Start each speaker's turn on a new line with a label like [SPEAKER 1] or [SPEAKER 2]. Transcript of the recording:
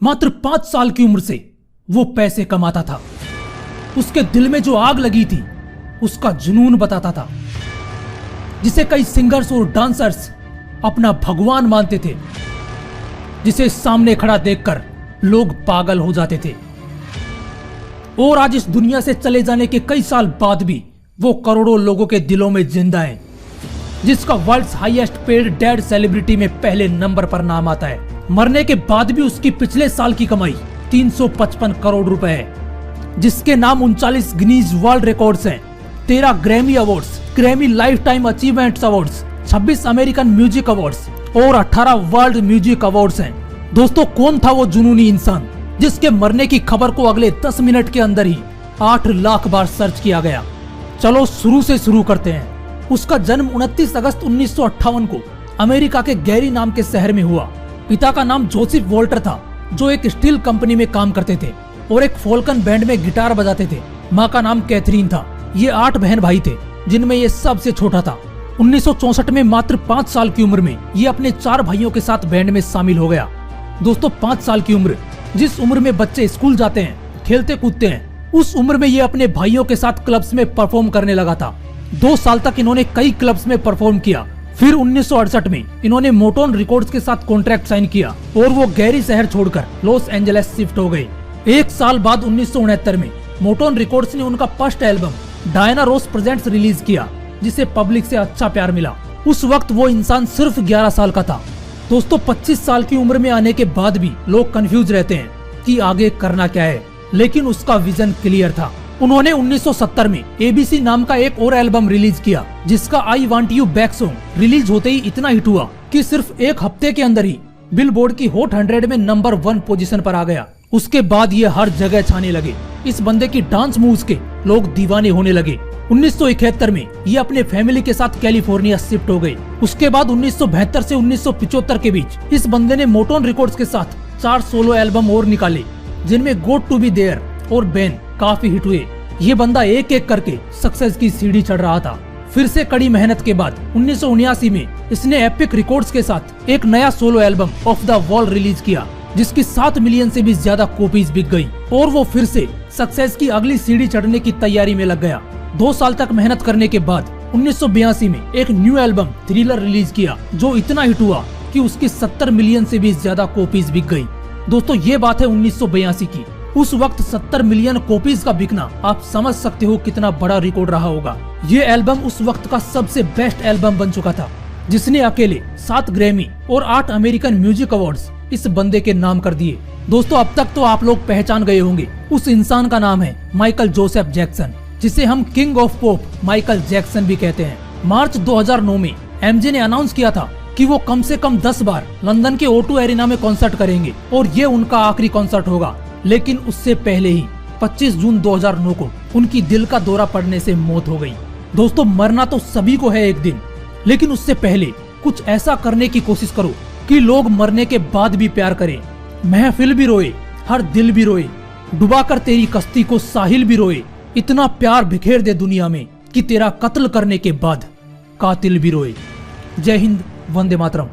[SPEAKER 1] मात्र 5 साल की उम्र से वो पैसे कमाता था। उसके दिल में जो आग लगी थी उसका जुनून बताता था, जिसे कई सिंगर्स और डांसर्स अपना भगवान मानते थे, जिसे सामने खड़ा देखकर लोग पागल हो जाते थे। और आज इस दुनिया से चले जाने के कई साल बाद भी वो करोड़ों लोगों के दिलों में जिंदा है, जिसका world's highest paid dead celebrity में पहले नंबर पर नाम आता है। मरने के बाद भी उसकी पिछले साल की कमाई 355 करोड़ रुपए है, जिसके नाम 39 गिनीज वर्ल्ड रिकॉर्ड्स हैं, 13 Grammy awards, Grammy life time achievements awards, 26 American music awards और 18 वर्ल्ड म्यूजिक अवार्ड्स हैं। दोस्तों, कौन था वो जुनूनी इंसान जिसके मरने की खबर को अगले 10 मिनट के अंदर ही 8 लाख बार सर्च किया गया? चलो शुरू से शुरू करते हैं। उसका जन्म 29 अगस्त 1958 को अमेरिका के गैरी नाम के शहर में हुआ। पिता का नाम जोसेफ वॉल्टर था, जो एक स्टील कंपनी में काम करते थे और एक फोल्कन बैंड में गिटार बजाते थे। माँ का नाम कैथरीन था। ये 8 बहन भाई थे, जिनमें ये सबसे छोटा था। 1964 में मात्र 5 साल की उम्र में ये अपने 4 भाइयों के साथ बैंड में शामिल हो गया। दोस्तों, 5 साल की उम्र, जिस उम्र में बच्चे स्कूल जाते हैं, खेलते कूदते हैं, उस उम्र में ये अपने भाइयों के साथ क्लब्स में परफॉर्म करने लगा था। 2 साल तक इन्होंने कई क्लब्स में परफॉर्म किया। फिर 1968 में इन्होंने मोटोन रिकॉर्ड्स के साथ कॉन्ट्रैक्ट साइन किया और वो गैरी शहर छोड़कर लॉस एंजलिस शिफ्ट हो गए। 1 साल बाद 1969 में मोटोन रिकॉर्ड्स ने उनका फर्स्ट एल्बम डायना रोस प्रेजेंट्स रिलीज किया, जिसे पब्लिक से अच्छा प्यार मिला। उस वक्त वो इंसान सिर्फ 11 साल का था। दोस्तों, 25 साल की उम्र में आने के बाद भी लोग कंफ्यूज रहते हैं कि आगे करना क्या है, लेकिन उसका विजन क्लियर था। उन्होंने 1970 में ABC नाम का एक और एल्बम रिलीज किया, जिसका I want you back song release होते ही इतना हिट हुआ कि सिर्फ 1 हफ्ते के अंदर ही बिलबोर्ड की हॉट 100 में नंबर 1 पोजीशन पर आ गया। उसके बाद ये हर जगह छाने लगे। इस बंदे की डांस मूव्स के लोग दीवाने होने लगे। 1971 में ये अपने फैमिली के साथ कैलिफोर्निया शिफ्ट हो गए। उसके बाद 1972 से 1975 के बीच इस बंदे ने मोटोन रिकॉर्ड्स के साथ 4 सोलो एल्बम और निकाले, जिनमें गोट टू बी देयर और बैन काफी हिट हुए। ये बंदा एक एक करके सक्सेस की सीढ़ी चढ़ रहा था। फिर से कड़ी मेहनत के बाद 1979 में इसने एपिक रिकॉर्ड्स के साथ एक नया solo album of the wall release किया, जिसकी 7 मिलियन से भी ज्यादा कॉपीज बिक गई और वो फिर से सक्सेस की अगली सीढ़ी चढ़ने की तैयारी में लग गया। 2 साल तक मेहनत करने के बाद 1982 में एक न्यू एल्बम थ्रिलर रिलीज किया, जो इतना हिट हुआ कि उसकी 70 मिलियन से भी ज्यादा कॉपीज बिक गई। दोस्तों, ये बात है 1982 की। उस वक्त 70 मिलियन कॉपीज का बिकना आप समझ सकते हो कितना बड़ा रिकॉर्ड रहा होगा। ये एल्बम उस वक्त का सबसे बेस्ट एल्बम बन चुका था, जिसने अकेले 7 ग्रैमी और 8 अमेरिकन म्यूजिक अवार्ड्स इस बंदे के नाम कर दिए। दोस्तों, अब तक तो आप लोग पहचान गए होंगे, उस इंसान का नाम है माइकल जोसेफ जैक्सन, जिसे हम king of pop Michael Jackson भी कहते हैं। मार्च 2009 में MJ ने अनाउंस किया था कि वो कम से कम 10 बार लंदन के O2 एरिना में कॉन्सर्ट करेंगे और ये उनका आखिरी कॉन्सर्ट होगा। लेकिन उससे पहले ही 25 जून 2009 को उनकी दिल का दौरा पड़ने से मौत हो गई। दोस्तों, मरना तो सभी को है एक दिन, लेकिन उससे पहले कुछ ऐसा करने की कोशिश करो कि लोग मरने के बाद भी प्यार करें। महफिल भी रोए, हर दिल भी रोए, डुबा कर तेरी कश्ती को साहिल भी रोए। इतना प्यार बिखेर दे दुनिया में कि तेरा कत्ल करने के बाद कातिल भी रोए। जय हिंद, वंदे मातरम।